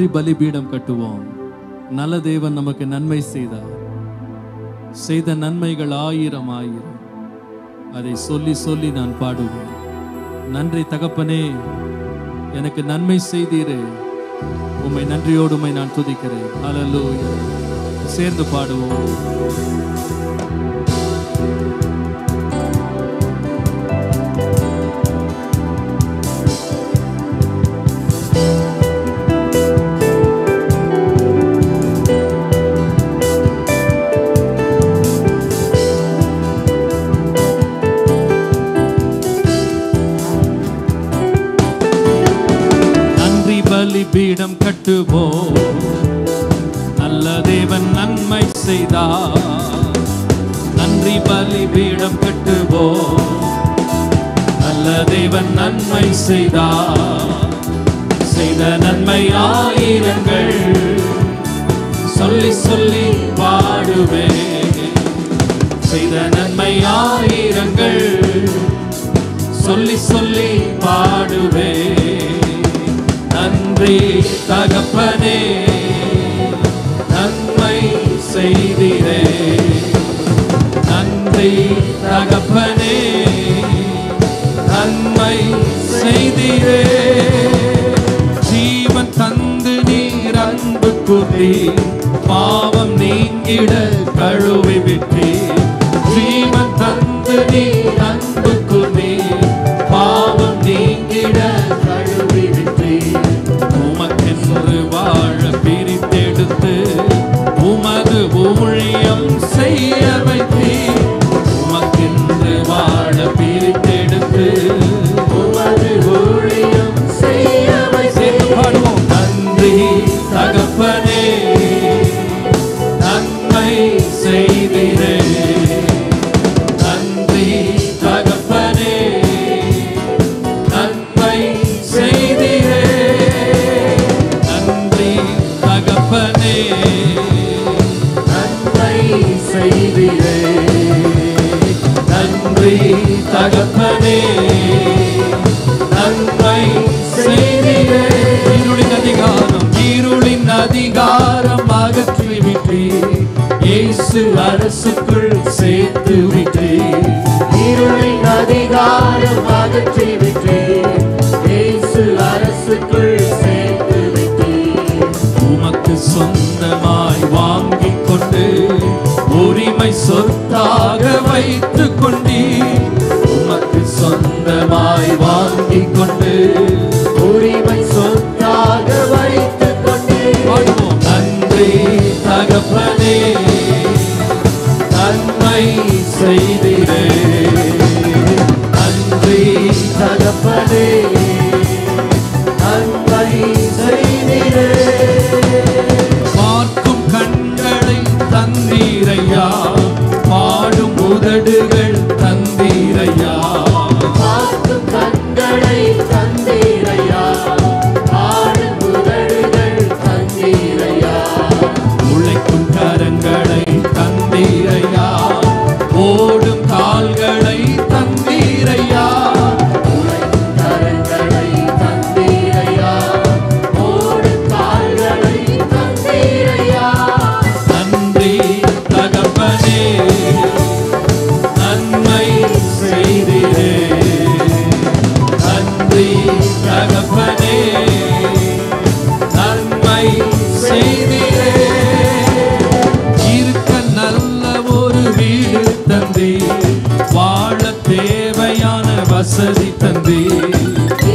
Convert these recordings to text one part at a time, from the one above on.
நன்றி பலிபீடம் கட்டுவோம். நல்ல தேவன் நமக்கு நன்மை செய்தார். செய்த நன்மைகள் 1000 அதை சொல்லி சொல்லி நான் பாடுவேன். நன்றி தகப்பனே, எனக்கு நன்மை செய்தீரே, உம்மை நன்றியோடு உம்மை நான் துதிக்கிறேன். ஹல்லேலூயா. சேர்ந்து பாடுவோம். பலிபீடம் கட்டுவோம். நல்ல தேவன் நன்மை செய்தார். நன்றி பலிபீடம் கட்டுவோம். நல்ல தேவன் நன்மை செய்தார். செய்த நன்மை 1000 சொல்லி சொல்லி பாடுவேன். செய்த நன்மை 1000 சொல்லி சொல்லி பாடுவேன். நன்றி தகப்பனே, நன்மை செய்தீரே. நன்றி தகப்பனே, நன்மை செய்தீரே. ஜீவன் தந்து நீர் அன்பு கூர்ந்தீர். பாவம் நீங்கிட கழுவி விட்டீர். ஜீவன் தந்து நீர் அன்பு கூர்ந்தீர். பாவம் நீங்கிட கழுவி விட்டீர். உமக்கென்று வாழ பிரித்தெடுத்து உமது ஊழியம் செய்ய வைத்தீர். உமக்கென்று வாழ பிரித்தெடுத்து உமது ஊழியம் செய்ய வைத்தீர். நன்றி தகப்பனே, நன்மை செய்தீரே. நன்றி தகப்பனே, நன்மை செய்தீரே. நன்றி தகப்பனே, நன்மை செய்தீரே. நன்றி தகப்பனே, நன்மை செய்தீரே. இருளின் அதிகாரம் அகற்றி விட்டீர். இயேசு அரசுக்குள் சேர்த்து விட்டீர். இருளின் அதிகாரம் அகற்றி விட்டீர். இயேசு அரசுக்குள் சேர்த்து விட்டீர். உமக்கு சொந்தமாய் வாங்கிக் கொண்டு உரிமை சொத்தாக வைத்துக் கொண்டீர். உமக்கு சொந்தமாய் வாங்கிக் கொண்டு உரிமை சொத்தாக வைத்துக் கொண்டீர். நன்றி தகப்பனே, நன்மை செய்தீரே. நன்றி தகப்பனே, நன்மை செய்தீரே. பார்க்கும் கண்களை தந்தீரையா, பாடும் உதடுகள் தந்தீரையா. பார்க்கும் கண்களை தந்தீரையா, பாடும் உதடுகள் தந்தீரையா. உழைக்கும் கரங்களை தந்தீரையா, ஓடும் கால்களை தந்தீரையா. உழைக்கும் கரங்களை தந்தீரையா, ஓடும் கால்களை தந்தீரையா. நன்றி தகப்பனே, நன்மை செய்தீரே. நன்றி தகப்பனே, நன்மை செய்தீரே. இருக்க நல்ல ஒரு வீடு தந்தீர். வாழ தேவையான வசதி தந்தீர்.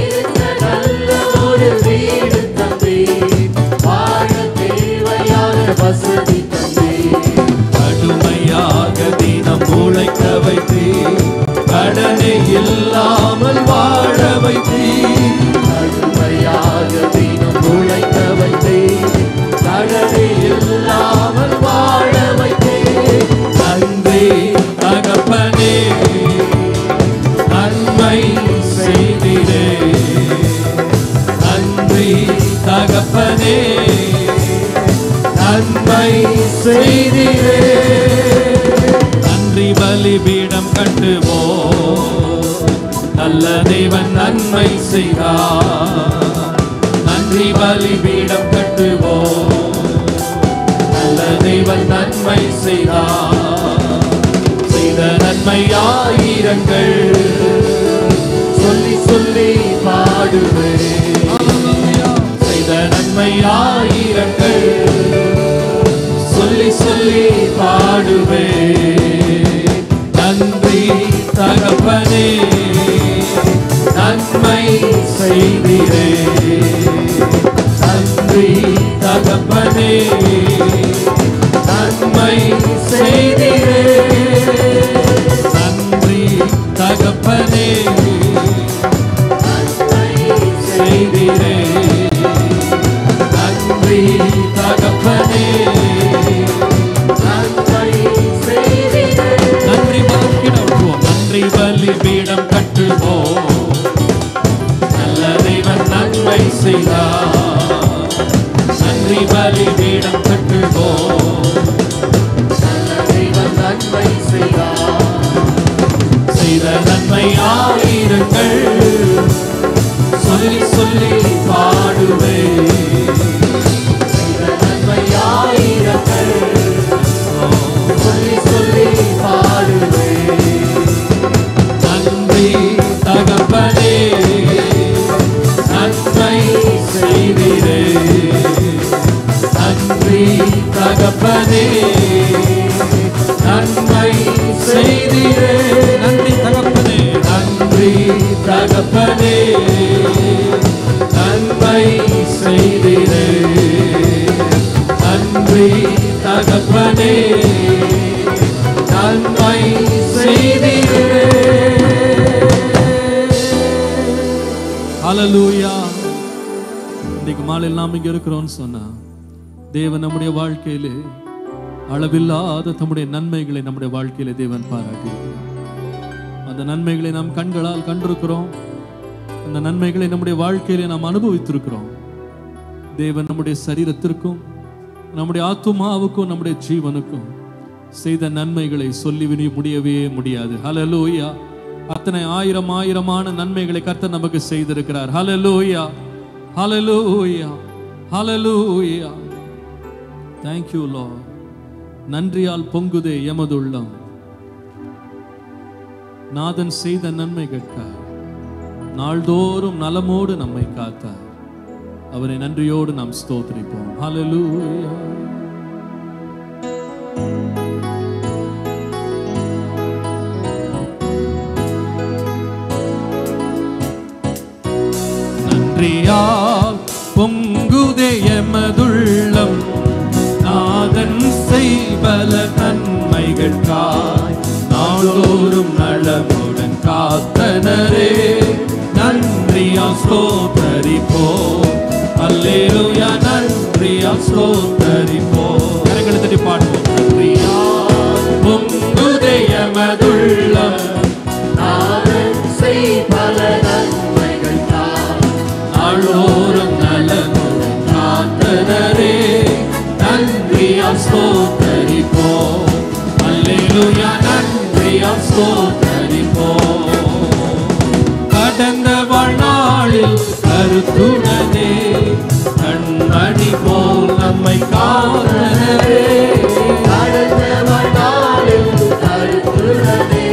இருக்க நல்ல ஒரு வீடு தந்தீர். வாழ தேவையான வசதி தந்தீர். கடுமையாக தினம் உழைக்க வைத்தீர். கடனே இல்லாமல் வாழ வைத்தீர். கடுமையாக தினம் உழைக்க வைத்தீர். கடனே இல்லாமல் வாழ வைத்தீர். நன்றி தகப்பனே, நன்மை செய்தீரே. நன்றி தகப்பனே, நன்மை செய்தீரே. நன்றி பலிபீடம் கட்டுவோம். நல்ல தேவன் நன்மை செய்தார். நன்றி பலிபீடம் கட்டுவோம். நல்ல தேவன் நன்மை செய்தார், செய்த நன்மை ஆயிரங்கள் சொல்லி சொல்லி பாடுவேன். செய்த நன்மை ஆயிரங்கள் சொல்லி சொல்லி பாடுவேன். நன்றி தகப்பனே நன்மை செய்திரே, நன்றி தகப்பனே நன்மை செய்திரே, நன்றி தகப்பனே நன்மை செய்திரே, நன்றி தகப்பனே நன்மை செய்திரே. நன்றி பலிபீடம், நன்றி பலிபீடம் கட்டுவோம். நல்ல தேவன் நன்மை செய்தார், நன்றி பலிபீடம் கட்டுவோம். நல்ல தேவன் நன்மை செய்தார், செய்த நன்மை ஆயிரங்கள் சொல்லி சொல்லி பாடுவேன். செய்த நன்மை ஆயிரங்கள் சொல்லி சொல்லி பாடுவேன். நன்றி தகப்பனே நன்மை செய்திரே, நன்றி தகப்பனே நன்மை செய்திரே, நன்றி தகப்பனே நன்றி தகப்பனே நன்மை செய்திரே, நன்றி தகப்பனே நன்மை செய்திரே. ஹல்லேலூயா. இன்னைக்கு மாலையில் நாம் இங்க இருக்கிறோம்னு சொன்னா தேவன் நம்முடைய வாழ்க்கையிலே அளவில்லாத தம்முடைய நன்மைகளை நம்முடைய வாழ்க்கையிலே தேவன் பாராட்டி அந்த நன்மைகளை நாம் கண்களால் கண்டிருக்கிறோம். அந்த நன்மைகளை நம்முடைய வாழ்க்கையிலே நாம் அனுபவித்திருக்கிறோம். தேவன் நம்முடைய சரீரத்திற்கும் நம்முடைய ஆத்துமாவுக்கும் நம்முடைய ஜீவனுக்கும் செய்த நன்மைகளை சொல்லி முடியவே முடியாது. ஹல்லேலூயா. அத்தனை ஆயிரம் ஆயிரமான நன்மைகளை கர்த்தர் நமக்கு செய்திருக்கிறார். ஹல்லேலூயா, ஹல்லேலூயா, ஹல்லேலூயா. Thank you Lord. நன்றியால் பொங்குதே எமது உள்ளம், நாதன் செய்த நன்மைகளுக்காய் நாள்தோறும் நலமோடு நம்மை காத்தார். அவரை நன்றியோடு நாம் ஸ்தோத்திரிப்போம். ஹல்லேலூயா. நன்றியால் பொங்குதே எமதுள்ளம், நாதன் செய்பல நன்மைகளுக்காய் நாளோறும் நலமுடன் காத்தனரே. நன்றியால் ஸ்தோத்தரிப்போம். அல்லேலூயா. நன்றியால் ஸ்தோத்தரிப்போம். கரங்களை தட்டி பாடுவோம். நன்றியால் பொங்குதே எமதுள்ளம், நாதன் செய்பல நன்மைகளுக்காய் நாளோறும் நலமுடன் காத்தனரே. நன்றியால் ஸ்தோத்தரிப்போம். அல்லேலூயா. நன்றியால் ஸ்தோத்தரிப்போம். கடந்த வாழ்நாளில் கருத்துடனே கண்மணி போல் நம்மை காத்தனரே. கடந்த வாழ்நாளில் கருத்துடனே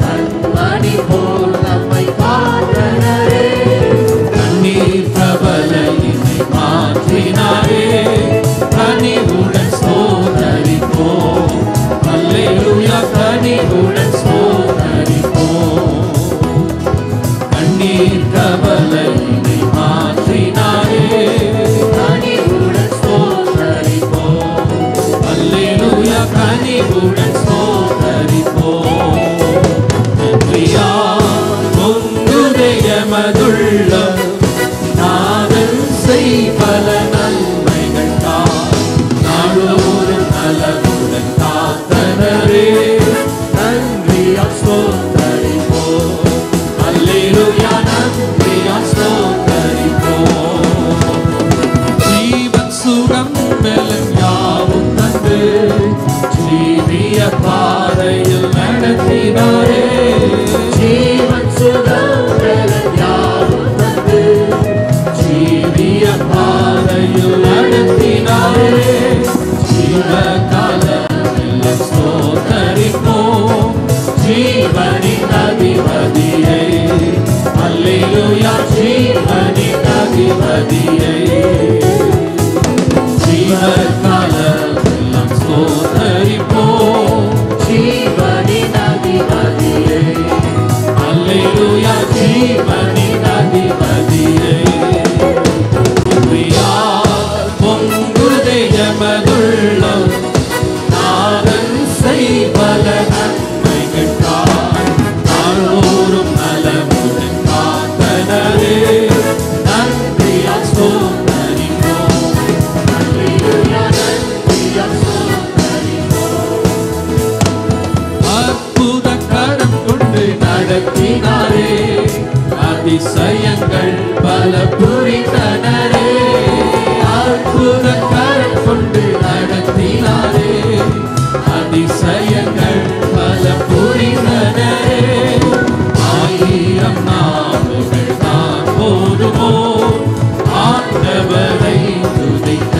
கண்மணி போல் நம்மை காத்தனரே. கண்ணீர் கவலையினை மாற்றினாரே. கனிவுடன் ஸ்தோத்தரிப்போம். அல்லேலூயா. கனிவுடன் ஸ்தோத்தரிப்போம். கண்ணீர் கவலையினை மாற்றினாரே. கனிவுடன் ஸ்தோத்தரிப்போம். அல்லேலூயா. கனிவுடன் ஸ்தோத்தரிப்போம். நன்றியால் பொங்குதே எமதுள்ளம், நாதன் செய்பல நன்மைகளுக்காய் நாளோறும் நலமுடன் காத்தனரே. நன்றியால் ஸ்தோத்தரிப்போம். அல்லேலூயா. நன்றியால் ஸ்தோத்தரிப்போம். ஜீவன் சுகம் பலன் யாவும் தந்து ஜீவிய பாதையில் நடத்தினாரே. ஜீவன் சுகம் பலன் யாவும் தந்து ஜீவிய எமதுள்ளம் நாதன் செய்பல நன்மைகள் நாளோறும் நலமுடன் காத்தனரே நன்றியா சோதரிப்போம். அல்லேலூயா நன்றியா சோதரிப்போம். அற்புத கரம் கொண்டு நடத்தினாரே அதிசயங்கள் பல புரிந்தனரே. அற்புத கரம் கொண்டு நடத்தினாரே அதிசயங்கள் பல புரிந்தனரே. 1000 நாவுகள் தான் போதுமோ ஆண்டவரை துதிக்க.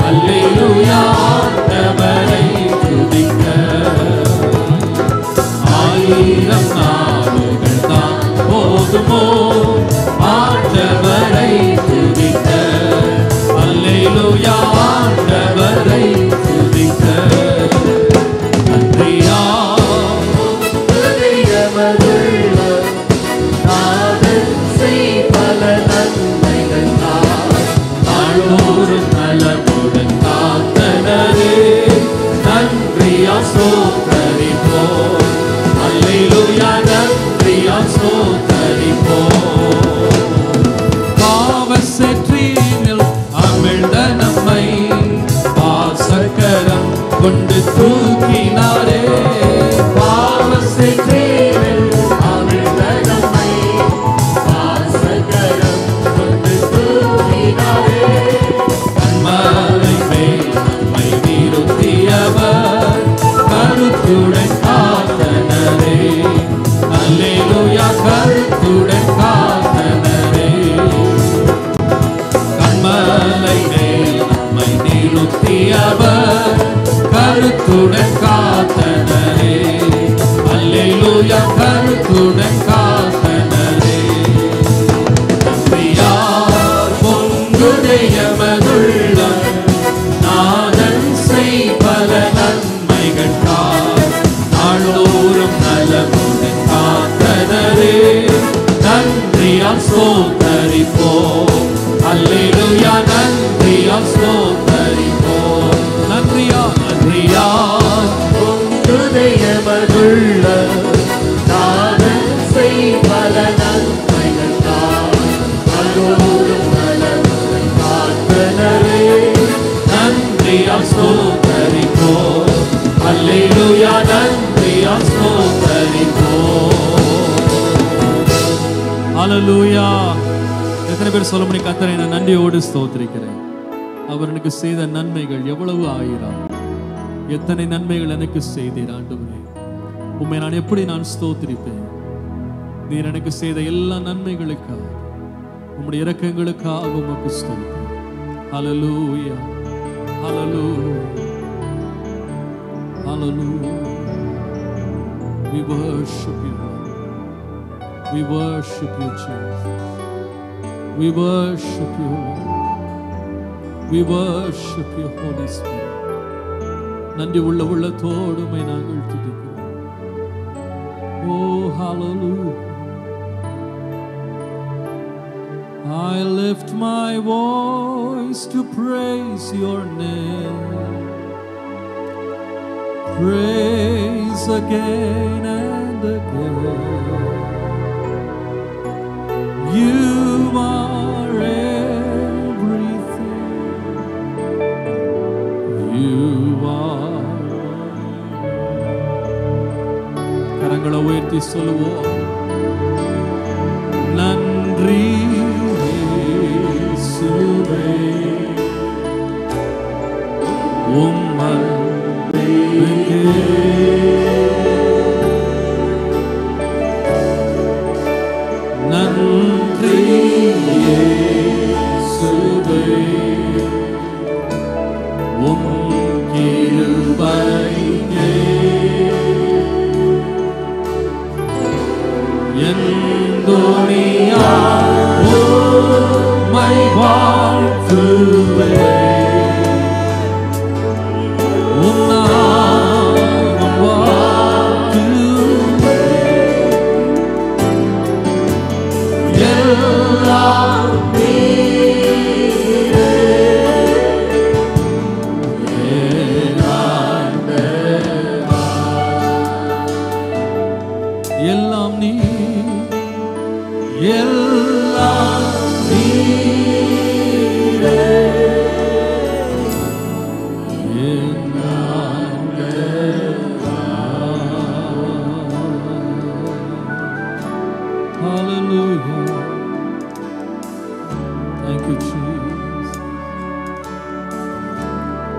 அல்லேலூயா ஆண்டவரை துதிக்க. 1000 நாவுகள் தான் போதுமோ ஆண்டவரை துதிக்க. அல்லேலூயா ஆண்டவரை துதிக்க. நன்றியா எமதுள்ள நாதன் செய்பல நன்மைகள் நாளோறும் நலமுடன் காத்தனரே நன்றியா சோதரிப்போம். அல்லேலூயா நன்றியா சோதரிப்போம். பாவசற்றினில் அமிழ்ந்த நம்மை பாசக்கரம் கொண்டு தூக்கினாரே. பாவசற்றினில் அமிழ்ந்த நம்மை பாசக்கரம் கொண்டு தூக்கினாரே. கண்மலை மேல் நம்மை நிறுத்தியவர் கருத்துடன் காத்தனரே. அல்லேலூயா கருத்துடன் காத்தனரே. கண்மலை மேல் நம்மை நிறுத்தியவர் கருத்துடன் காத்தனரே. அல்லேலூயா கருத்துடன் காத்தனரே. நன்றியார் பொங்குதே எமதுள்ளம் நாதன் செய்பல நன்மைகள் நாளோறும் நலமுடன் காத்தனரே நன்றியா சோதரிப்போம். அல்லேலூயா நன்றியா சோதரிப்போம். நன்றியா நன்றியா பொங்குதே எமதுள்ளம் நாதன் செய்பல நன்மைகள் நாளோறும் நலமுடன் காத்தனரே நன்றியா சோதரிப்போம். அல்லேலூயா நன்றியா சோதரிப்போம். அல்லேலூயா. எத்தனை பேர் சொல்ல முடியும் கர்த்தரை நான் நன்றியோடு ஸ்தோத்திரிக்கிறேன். அவர் எனக்கு செய்த நன்மைகள் எவ்வளவு ஆயிரம். எத்தனை நன்மைகள் எனக்கு செய்தீர் ஆண்டவரே. உம்மை நான் எப்படி நான் ஸ்தோத்திரிப்பேன். நீர் எனக்கு செய்த எல்லா நன்மைகளுக்காக உம்முடைய இரக்கங்களுக்காக உமக்கு ஸ்தோத்திரம். ஹல்லேலூயா ஹல்லேலூயா ஹல்லேலூயா. We worship you. We worship you, Jesus. We worship you, Lord. We worship you, Holy Spirit. நன்றி உள்ள உள்ளத்தோடு உம்மை நாங்கள் துதிக்கிறோம். Oh, hallelujah. I lift my voice to praise your name. Praise again and again. You are everything. You are. கரங்களை உயர்த்தி சொல்லுவோம். நன்றி இயேசுவே உம்மை நன்றி இயேசுவே உம் கிருபையே என் துணியால் உம்மை வாழ்த்துவேன்.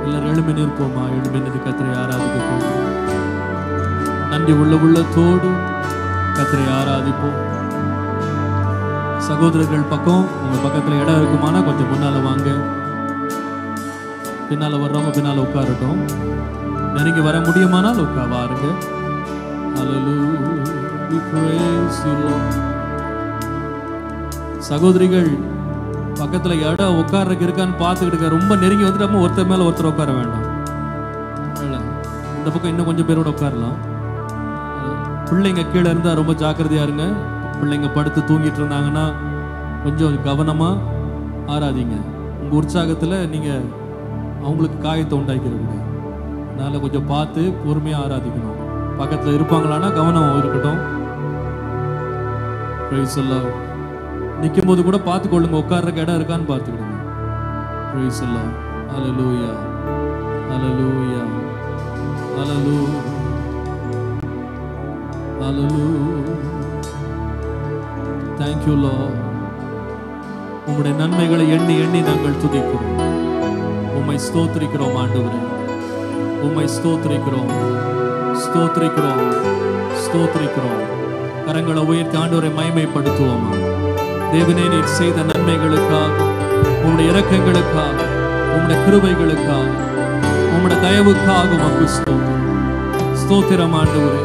எல்லாரும் எழும்பி நிற்போமா? எழும்பி நின்று கர்த்தரை ஆராதிக்க போகிறோம். நன்றி உள்ளத்தோடு கர்த்தரை ஆராதிப்போம். சகோதரர்கள் பக்கம் உங்க பக்கத்துல இடம் இருக்குமானா கொஞ்சம் முன்னால வாங்க. பின்னால வர்றவங்க பின்னால உட்காரட்டும். நெருங்கி வர முடியுமானால் வாருங்க. சகோதரிகள் பக்கத்துல இடம் உட்கார்றதுக்கு இருக்கான்னு பார்த்துக்கிட்டு ரொம்ப நெருங்கி வந்துட்டு ஒருத்தர் மேல ஒருத்தர் உட்கார வேண்டாம். இந்த பக்கம் இன்னும் கொஞ்சம் பேரோட உட்காரலாம். பிள்ளைங்க கீழே இருந்தா ரொம்ப ஜாக்கிரதையா இருங்க. பிள்ளைங்க படுத்து தூங்கிட்டு இருந்தாங்கன்னா கொஞ்சம் கவனமா ஆராதிங்க. உங்க உற்சாகத்துல நீங்க அவங்களுக்கு காயத்தை உண்டாக்கிருக்கீங்க. அதனால கொஞ்சம் பார்த்து பொறுமையா ஆராதிக்கணும். பக்கத்துல இருப்பாங்களான்னா கவனம் இருக்கட்டும். பிரைஸ் எல்லாம் நிற்கும் போது கூட பார்த்து கொள்ளுங்க. உட்கார்றதுக்கு இடம் இருக்கான்னு பார்த்துக்கிடுங்க. பிரைஸ் எல்லாம். ஹல்லேலூயா, ஹல்லேலூயா, ஹல்லேலூயா, ஹல்லேலூயா. Thank you Lord. உம்முடைய நன்மைகளை எண்ணி எண்ணி நாங்கள் துதிக்கிறோம். உம்மை ஸ்தோத்திரிக்கிறோம் ஆண்டவரே. உம்மை ஸ்தோத்திரிக்கிறோம், ஸ்தோத்திரிக்கிறோம், ஸ்தோத்திரிக்கிறோம். கரங்களை உயர்த்தி ஆண்டவரை மகிமைப்படுத்துவோமா? தேவனே, நீர் செய்த நன்மைகளுக்காக, உம்முடைய இரக்கங்களுக்காக, உம்முடைய கிருபைகளுக்காக, உம்முடைய தயவுக்காக உமக்கு ஸ்தோத்திரம். ஸ்தோத்திரம் ஆண்டவரே.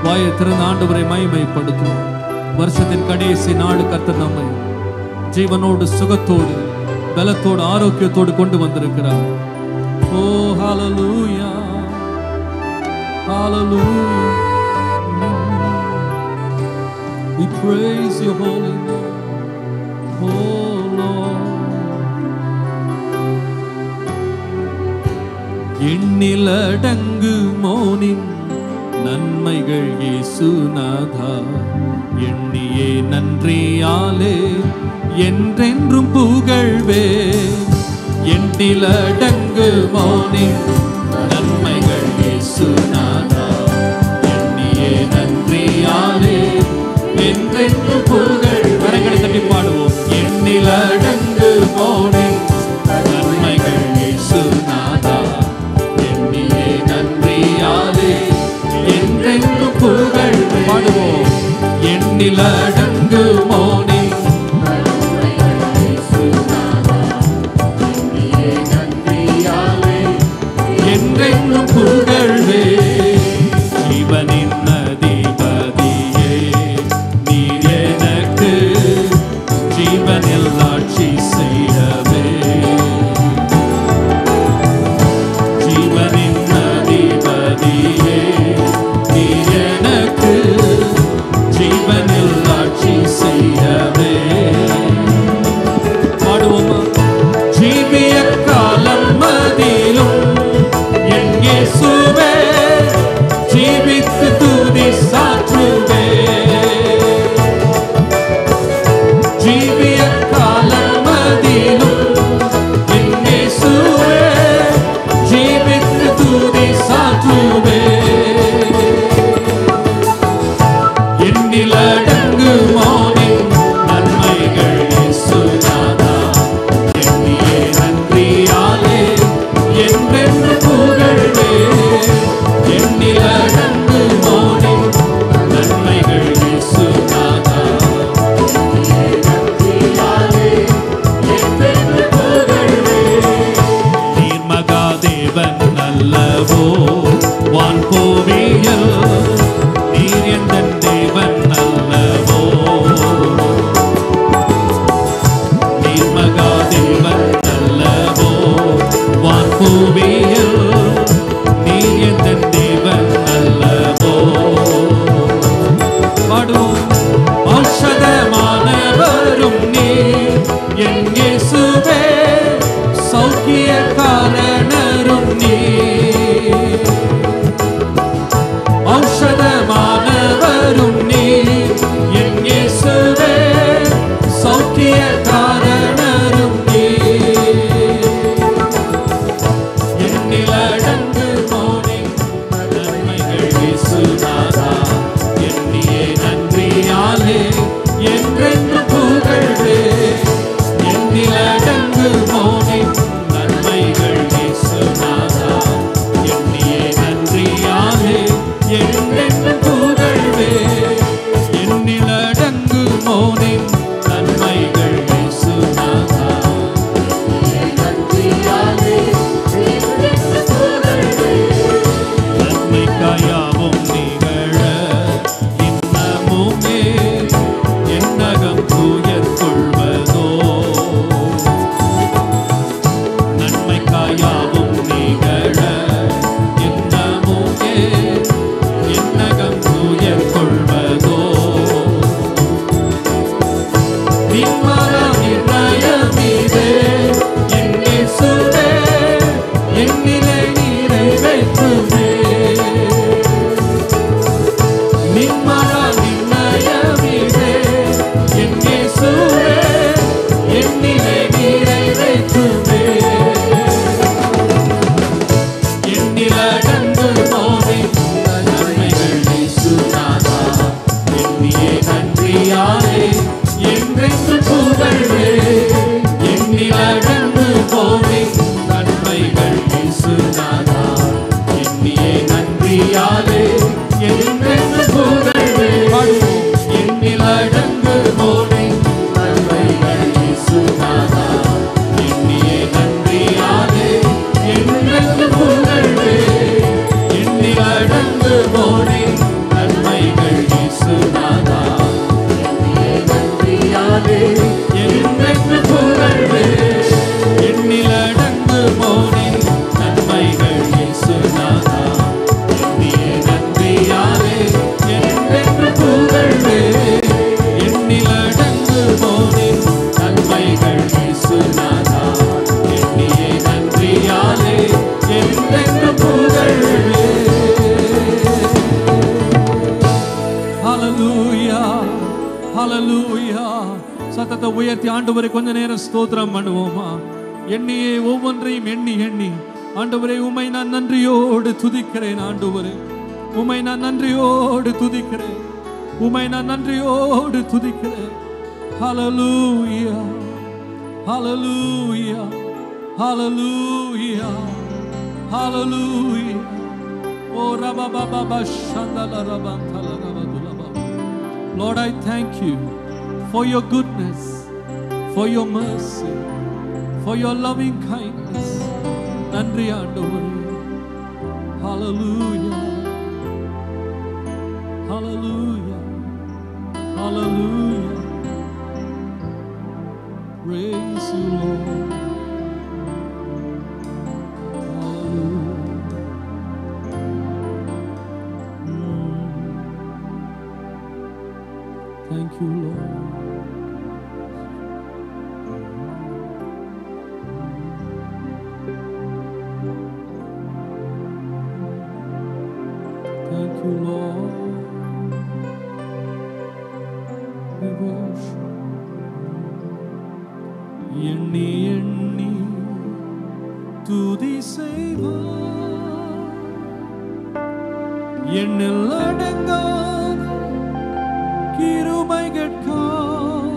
வாயை திறந்த ஆண்டவரை மகிமைப்படுத்துவோம். வருஷத்தின் கடைசி நாள் கர்த்தர் நம்மை ஜீவனோடு, சுகத்தோடு, பலத்தோடு, ஆரோக்கியத்தோடு கொண்டு வந்திருக்கிறார். ஓ ஹல்லேலூயா, ஹல்லேலூயா. We praise your holy name, oh Lord. எண்ணிலடங்கு மோனின் நன்மைகள் இயேசுநாதா, எண்ணியே நன்றியாலே என்றென்றும் புகழ்வே. எண்ணிலடங்கு மோனின் நன்மைகள் இயேசுநாதா, எண்ணியே நன்றியாலே என்றென்றும் புகழ்வே. கரங்களை தட்டி பாடுவோம். எண்ணிலடங்கு மோனின் நன்மைகள் இயேசுநாதா, எண்ணியே நன்றியாலே என்றென்றும் புகழ் பாடுவோம். எண்ணிலடங்கு மோனி நன்மைகள் இயேசுநாதா, எண்ணியே நன்றியாலே இயேசுநாதா எண்ணியே நன்றியாலே என்றென்று புகழ்வே எண்ணில் அடங்கு போனே நன்மைகள் இயேசுநாதா எண்ணியே நன்றியாலே என்றென்று புகழ்வே எண்ணில் அடங்கு போனே நன்மைகள் இயேசுநாதா எண்ணியே நன்றியாலே என்றென்று புகழ்வே எண்ணில் அடங்கு போனே நன்மைகள் இயேசுநாதா எண்ணியே நன்றியாலே என்றென்று புகழ்வே எண்ணில் அடங்கு போனே நன்மைகள் இயேசுநாதா எண்ணியே நன்றியாலே என்றென்று புகழ்வே. ஹல்லேலூயா ஹல்லேலூயா. சத்தத்தை உயர்த்தி ஆண்டவரை கொஞ்ச நேரம் ஸ்தோத்திரம் பண்ணுவோமா? எண்ணியே ஒவ்வொன்றையும் எண்ணி எண்ணி ஆண்டவரே உம்மை நான் நன்றியோடு துதிக்கிறேன். ஆண்டவரே உம்மை நான் நன்றியோடு துதிக்கிறேன். உம்மை நான் நன்றியோடு துதிக்கிறேன். ஹல்லேலூயா ஹல்லேலூயா ஹல்லேலூயா ஹல்லேலூயா. ஓ ரபபபப ஷந்தல ரபந்தல ரபதுலப. Lord, I thank you for your goodness, for your mercy, for your loving kindness. நன்றி ஆண்டவரே. Hallelujah. Hallelujah. Hallelujah. Praise you, Lord. Hallelujah. Thank you, Lord. Thank you, Lord. We worship. எண்ணி எண்ணி துதி செய்வார் எண்ணில் அடங்காத கிருபைகட்காய்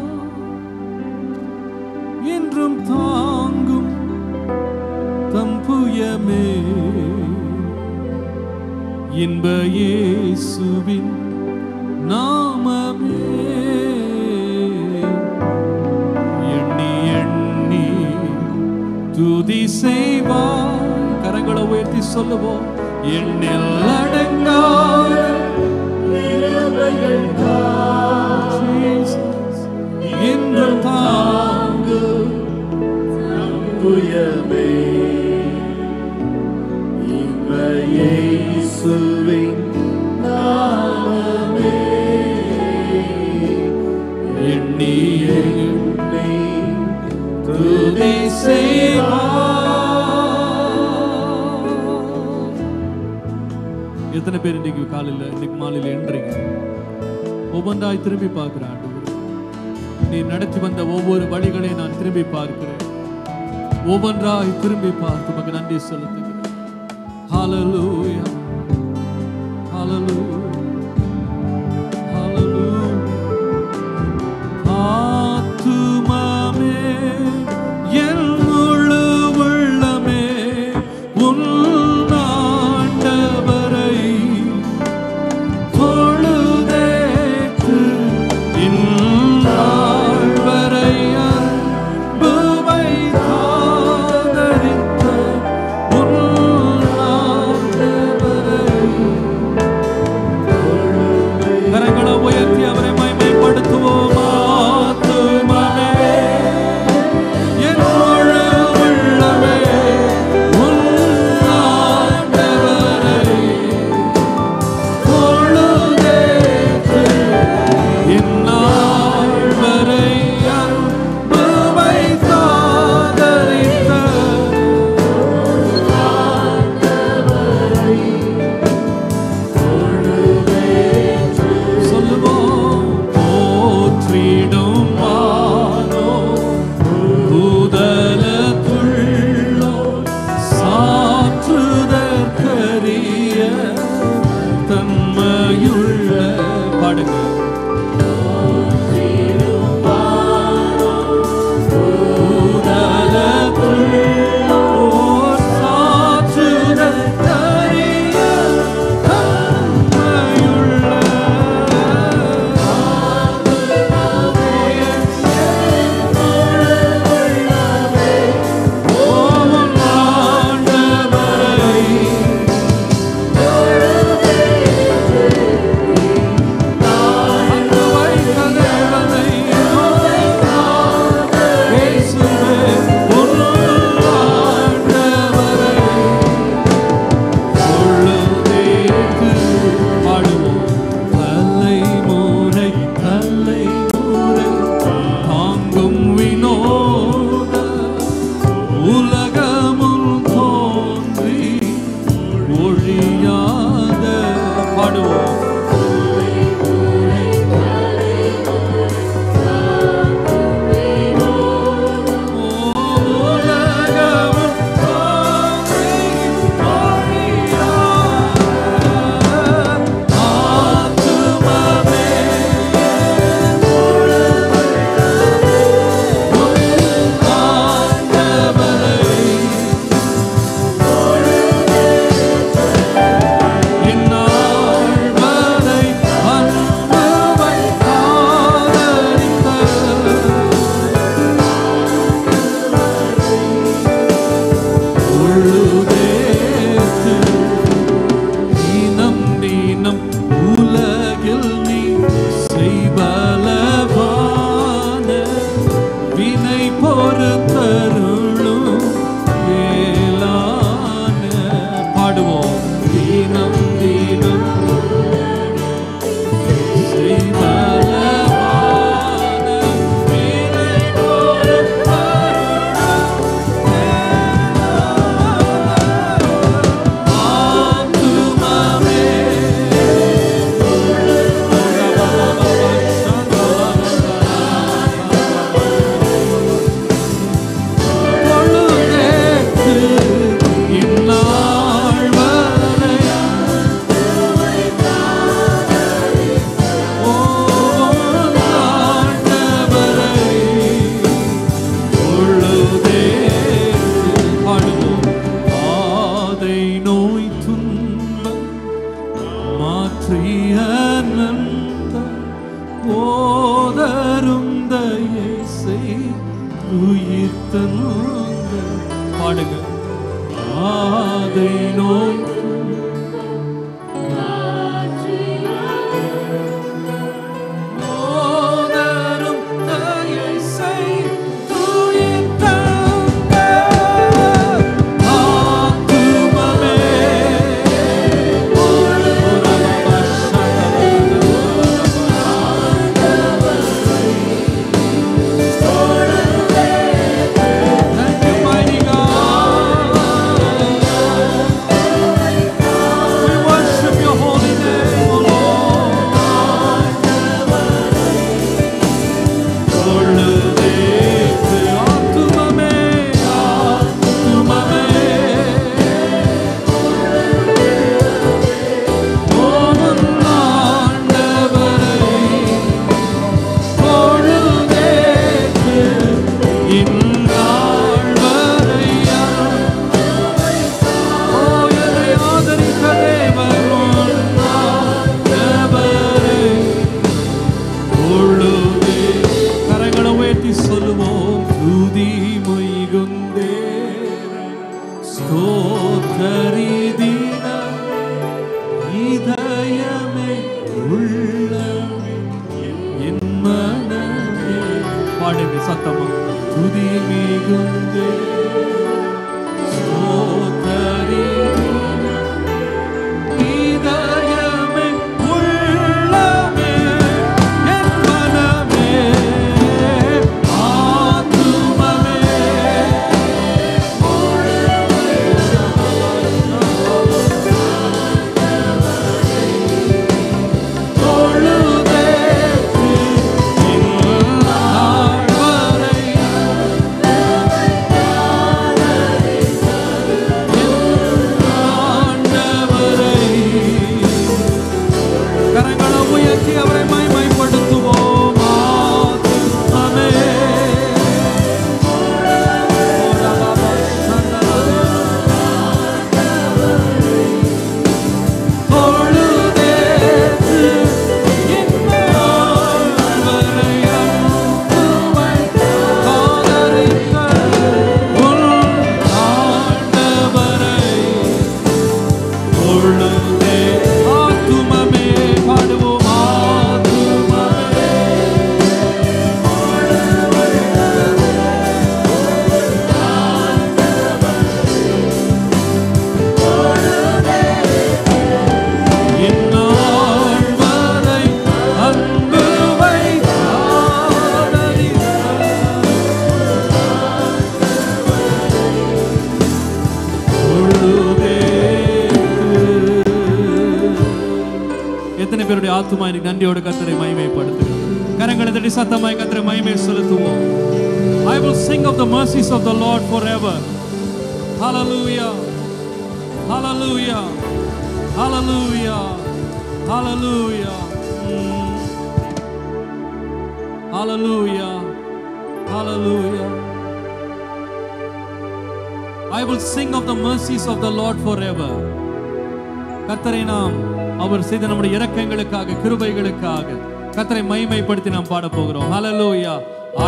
என்றும் தாங்கும் தம் புயமே இன்ப இயேசுவின் நாமமே. எண்ணி எண்ணி துதி செய்வார். கரங்களை உயர்த்தி சொல்லுவோம். எண்ணில் அடங்காத என்றும் தாங்கும் தம் புயமே இன்ப இயேசுவின் நாமமே. எண்ணி எண்ணி துதி செய்வார். எத்தனை பேர் இன்னைக்கு காலையில் இன்னைக்கு மாலையில் எண்றீங்க? ஒவ்வொன்றாய் திரும்பி பார்க்கிறேன். நீ நடத்தி வந்த ஒவ்வொரு வழிகளை நான் திரும்பி பார்க்கிறேன். ஒவ்வொன்றாய் திரும்பி பார்த்து உமக்கு நன்றி செலுத்துகிறேன். ஹல்லேலூயா ஹல்லேலூயா ஹல்லேலூயா. ஆத்துமமே என் முழு உள்ளமே உன் ஆண்டவரை தொழுதேத்து இந்நாள் வரை அன்புமை ஆதரித்த உன் ஆண்டவரை பேதை நோய் சத்தமா துதி மிகுந்தே ஸ்தோத்திரி இதயமே உள்ளமே என் மனமே ஆத்துமமே எத்தனை பேருடைய ஆத்துமா இன்னைக்கு நன்றியோடு கர்த்தரை மகிமைப்படுத்துகிறது? கரங்களை தட்டி சத்தமாய் கர்த்தரை மகிமை செலுத்துவோம். I will sing of the mercies of the Lord forever. Hallelujah. Hallelujah. Hallelujah. Hallelujah. Hallelujah. Hallelujah. I will sing of the mercies of the Lord forever. கர்த்தரை நாம் அவர் செய்த நம்முடைய இரக்கங்களுக்காக கிருபைகளுக்காக கர்த்தரை மகிமைப்படுத்தி நாம் பாட போகிறோம். Hallelujah.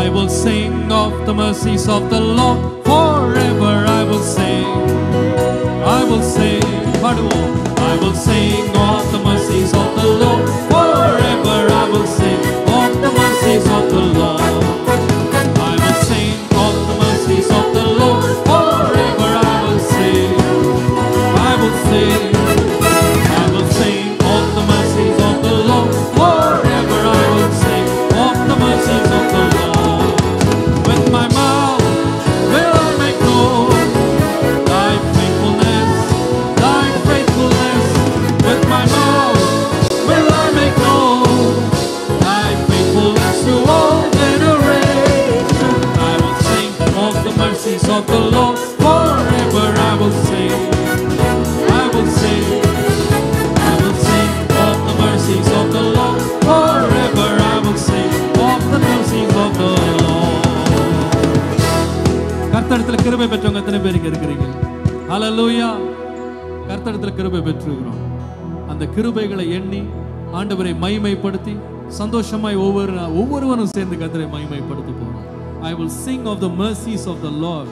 I will sing of the mercies of the Lord forever. I will sing. I will sing. பாடுவோம். I will sing of the mercies of the Lord forever. I will sing of the mercies of the Lord. I will sing of the mercies of the Lord forever. I will sing. I will sing. Of the Lord forever I will sing. I will sing. I will sing of the mercies of the Lord forever. I will sing of the mercies of the Lord. கர்த்தரிடத்தில் கிருபை பெற்றவங்க எத்தனை பேர் இங்க இருக்கிறீங்க? ஹல்லேலூயா. கர்த்தரிடத்தில் கிருபை பெற்றுகிறோம். அந்த கிருபைகளை எண்ணி ஆண்டவரை மகிமைப்படுத்தி சந்தோஷமாய் ஒவ்வொருவரும் சேர்ந்து கர்த்தரை மகிமைப்படுத்த போறோம். I will sing of the mercies of the Lord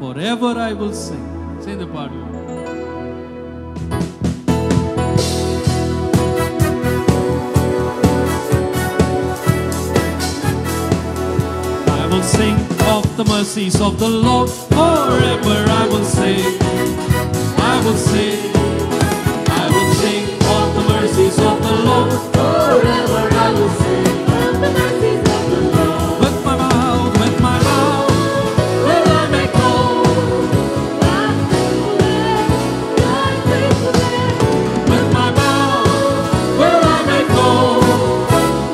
forever. I will sing. சேர்ந்து பாடுவோம். will sing of the mercies of the Lord. Forever I will sing. I will sing. I will sing of the mercies of the Lord. Forever I will sing of the mercies of the Lord. With my mouth Will I make known thy faithfulness, thy faithfulness. with my mouth will I make known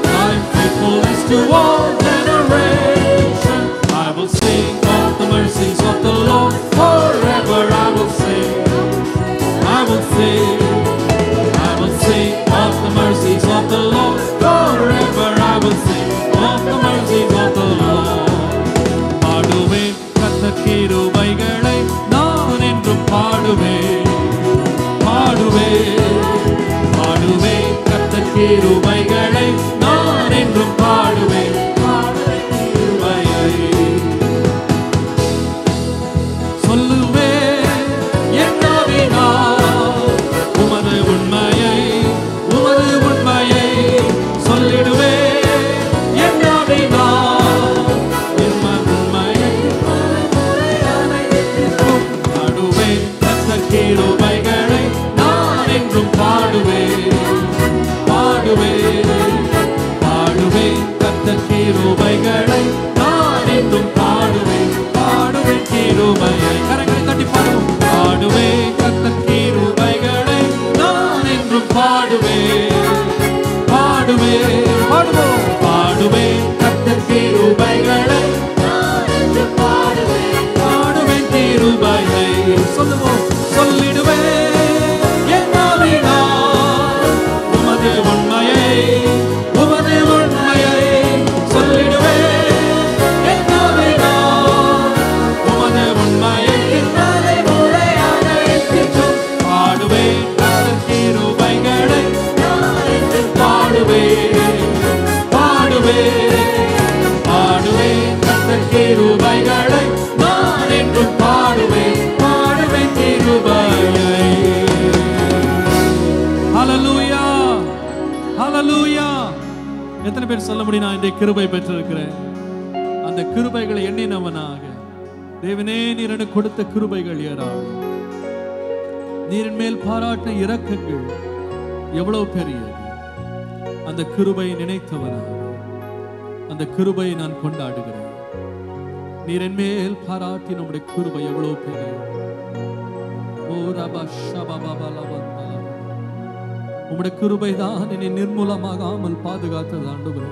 thy faithfulness to all generations. I will sing of the mercies of the Lord. Forever I will sing. I will sing. I will sing of the mercies of the Lord. Forever I will sing of the mercies of the Lord. பாடுவேன் கர்த்தர் கிருபைகளை நான் என்றும் பாடுவேன். பாடுவேன் பாடுவேன் கர்த்தர் கிருபைகளை நான் என்றும் பாடுவேன். பாடுவேன் கிருபையை சொல்லுவேன் என் நாவினால் உமது உண்மையை சொல்லிடுவேன் என் நாவினால் உண்மையை பாடுவேன் கர்த்தர் கிருபைகளை நான் என்றும் பாடுவேன். பாடுவேன் பாடுவேன் கர்த்தர் கிருபைகளை நான் என்றும் பாடுவேன். பாடுவேன் கிருபையை கரங்களை தட்டி பாடுவோம். பாடுவேன் கர்த்தர் கிருபைகளை நான் என்றும் பாடுவேன். பாடுவேன் பாடுவோம். பாடுவேன் கர்த்தர் கிருபைகளை நான் என்று பாடுவேன். பாடுவேன் கிருபையை சொல்லுவோம். சொல்லிடுவேன் என் நாவினால் உமது உண்மையை சொல்லிடுவேன் என் நாவினால் உமது உண்மையை தலைமுறையாக எத்திற்றும் பாடுவேன் கர்த்தர் கிருபைகளை நான் என்று பாடுவேன். பாடுவேன் பாடுவேன் கர்த்தர் கிருபைகளை நான் என்றும் பாடுவேன். பாடுவேன் கிருபையை. ஹல்லேலூயா ஹல்லேலூயா. எத்தனை பேர் சொல்ல முடியும் நான் இந்த கிருபை பெற்றிருக்கிறேன்? அந்த கிருபைகளை எண்ணினவனாக தேவனே நீர் எனக்கு கொடுத்த கிருபைகள் ஏராளம். நீரின் மேல் பாராட்டின இரக்கங்கள் எவ்வளவு பெரியது. அந்த கிருபையை நினைத்தவனாக அந்த கிருபையை நான் கொண்டாடுகிறேன். நீர் என் மேல் பாராட்டி நம்முடைய கிருபை எவ்வளவு பெரியது. ஓ ரபா ஷபா பாபா லவந்தலா. உம்முடைய கிருபை தான் என்னை நிர்மூலமாகாமல் பாதுகாத்தது ஆண்டவரே.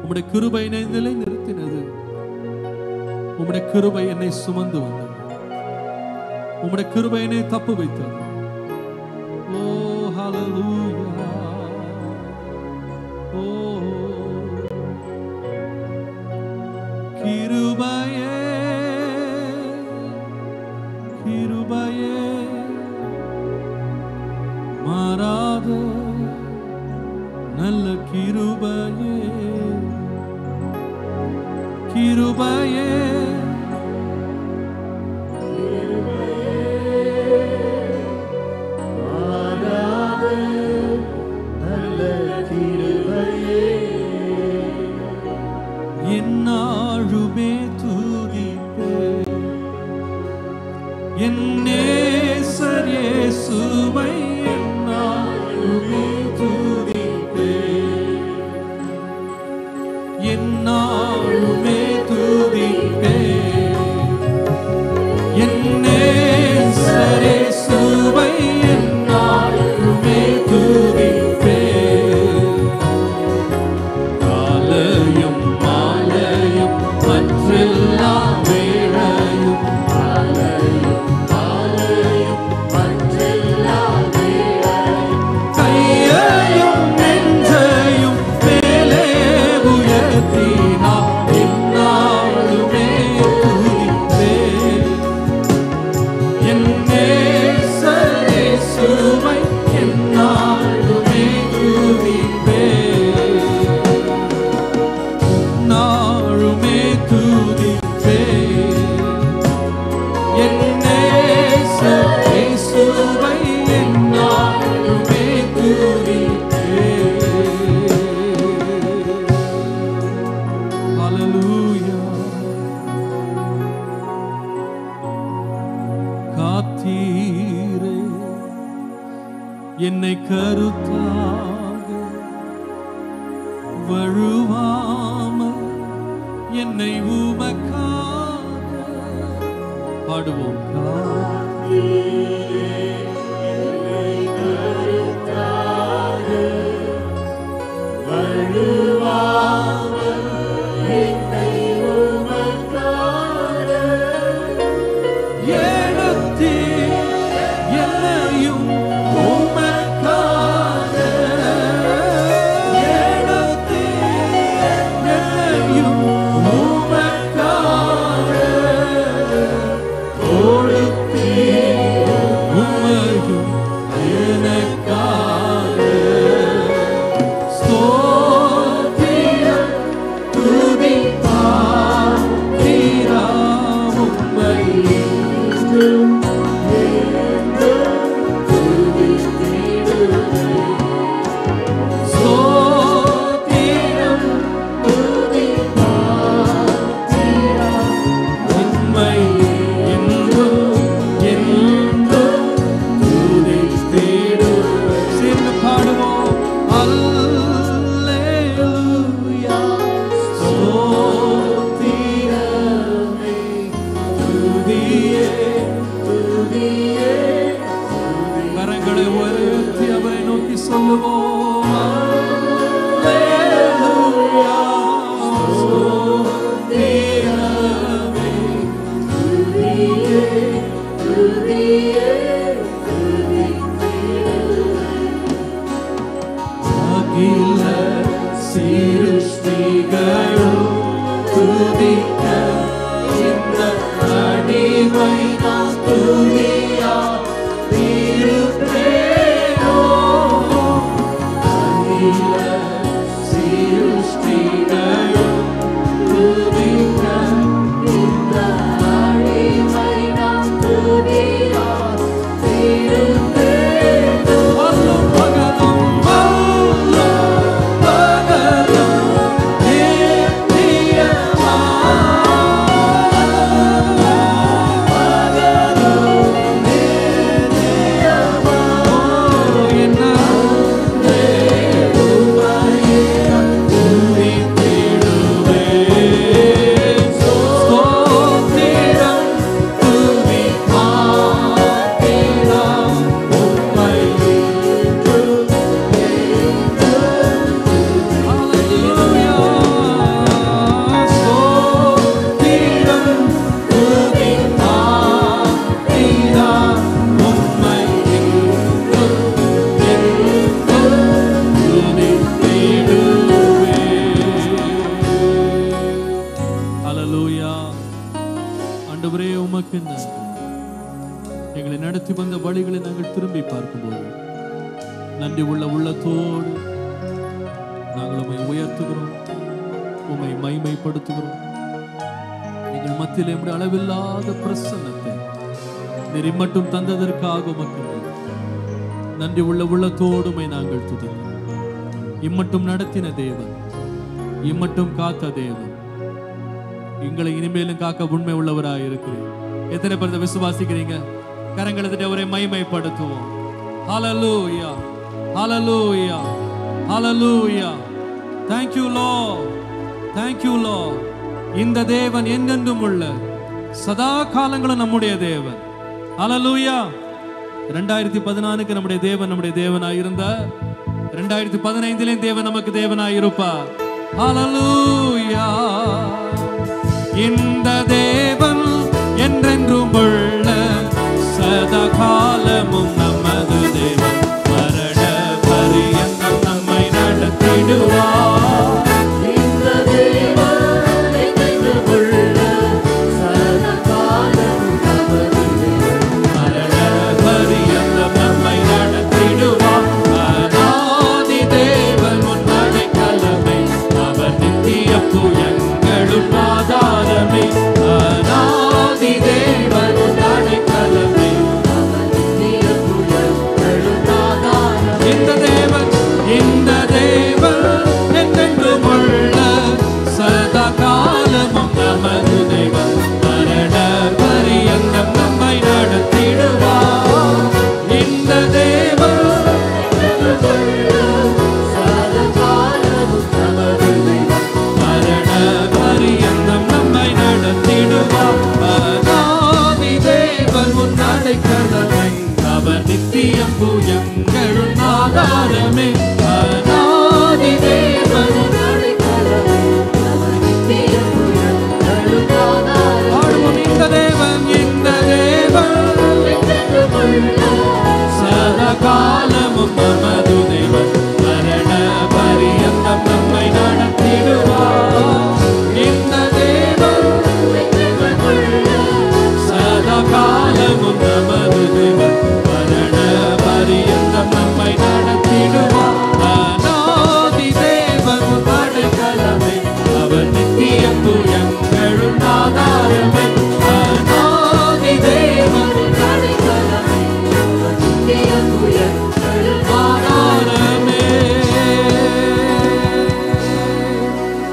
உம்முடைய கிருபை என்னை நிலை நிறுத்தினது. உம்முடைய கிருபை என்னை சுமந்து வந்தது. உம்முடைய கிருபை என்னை தப்பு வைத்தது. ஓ ஹல்லேலூயா. ஓ கிருபையே கிருபையே மாறாத நல்ல கிருபையே கிருபையே என்னாழுமே துதிப்பேன் என் நேசர் இயேசுவை. என்னாழுமே துதிப்பேன் என்னாழுமே துதிப்பேன் என் நேசர் இயேசுவை. என்னாழுமே துதிப்பேன். காலையும் மாலையும் மற்றெல்லா வேளையும் காலையும் மாலையும் மற்றெல்லா வேளையும் என்னை கருத்தாக வழுவாமல் என்னை உமக்காக பாடுவோம். கரங்களை உயர்த்தி அவரை நோக்கி சொல்லுவோம். ஆண்டவரே உமக்கு நன்றி. எங்களை நடத்தி வந்த வழிகளை நாங்கள் திரும்பி பார்க்கும்போது நன்றி உள்ள உள்ளத்தோடு நாங்கள் உம்மை உயர்த்துகிறோம், உம்மை மைமைப்படுத்துகிறோம். எங்கள் மத்தியில் நம்முடைய அளவில்லாத பிரசன்னத்தை நீர் இம்மட்டும் தந்ததற்காக உமக்கு நன்றி உள்ள உள்ளத்தோடு உம்மை நாங்கள் துதிக்கிறோம். இம்மட்டும் நடத்தின தேவன், இம்மட்டும் காத்த தேவன், எங்களை இனிமேலும் காக்க உண்மை உள்ளவராக இருக்கிறேன். எத்தனை பேர் விசுவாசிக்கிறீங்க? கரங்களை தட்டி அவரை மகிமைப்படுத்துவோம். ஹல்லேலூயா, ஹல்லேலூயா, ஹல்லேலூயா. Thank you Lord, thank you Lord. இந்த தேவன் என்றென்றும் உள்ள சதா காலங்களும் நம்முடைய தேவன். ஹல்லேலூயா. 2014 நம்முடைய தேவன் நம்முடைய தேவனாய் இருந்தா 2015 தேவன் நமக்கு தேவனாய் இருப்பார். ஹல்லேலூயா. இந்த தேவன் என்றென்றும் உள்ள சதா காலமும் நமது தேவன். மரண பரியந்தம் நம்மை நடத்திடுவார். இந்த தேவன் என்றென்றும் உள்ள சதா காலமும் நமது தேவன். மரண பரியந்தம் நம்மை நடத்திடுவார். அநாதி தேவன் உன் அடைக்கலமே, அவர் நித்திய புயங்களும் ஆதாரமே. அநாதி தேவன் உன் அடைக்கலமே, அவர் நித்திய எங்கள் ஆதாரமே அநாதி தேவன் பாடுவோம். இந்த தேவன் சதா காலமும் நமது தேவன் மரண பரியந்தம் நம்மை நடத்திடுவார். இந்த தேவன் சதா காலமும் நமது தேவன் மரண பரியந்தம் நம்மை நடத்திடுவார். அநாதி தேவன் படைக்கலமே அவர் நித்தியத்து எங்கள் ஆதாரமே அநாதி தேவன்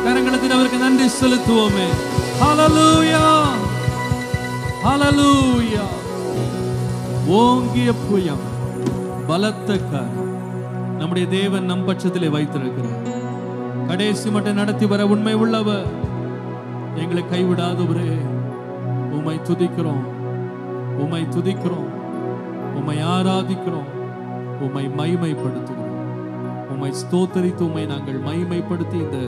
கரங்களத்தில் அவருக்கு நன்றி செலுத்துவோமே. ஹல்லேலூயா ஹல்லேலூயா. ஓங்கிய புயம் பலத்த கரம் நம்முடைய தேவன் நம் பட்சத்திலே வைத்திருக்கிறார். கடைசி மட்டும் நடத்தி வர உண்மை உள்ளவர், எங்களை கைவிடாதவரே. உம்மை துதிக்கிறோம், உம்மை துதிக்கிறோம், உம்மை ஆராதிக்கிறோம், உம்மை மகிமைப்படுத்துகிறோம், உம்மை ஸ்தோத்தரித்து உம்மை நாங்கள் மகிமைப்படுத்தி இந்த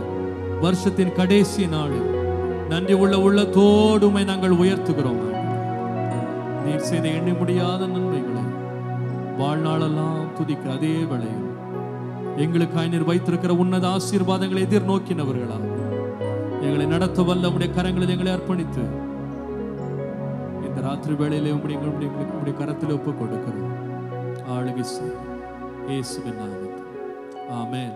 வருஷத்தின் கடைசி நாள் நன்றி உள்ள உள்ளத்தோடு உம்மை நாங்கள் உயர்த்துகிறோம். நீர் செய்த எண்ணி முடியாத நன்மைகளை வாழ்நாளெல்லாம் துதிக்க அதே வேளையில் எங்களுக்காய் நீர் வைத்திருக்கிற உன்னத ஆசீர்வாதங்களை எதிர்நோக்கினவர்களா எங்களை நடத்த வல்ல உம்முடைய கரங்களில் எங்களை அர்ப்பணித்து இந்த ராத்திரி வேளையிலே உம்முடைய கரத்தில் ஒப்புக் கொடுக்கிறோம். ஆளுகை செய் இயேசுவின் நாமத்தில் ஆமென்.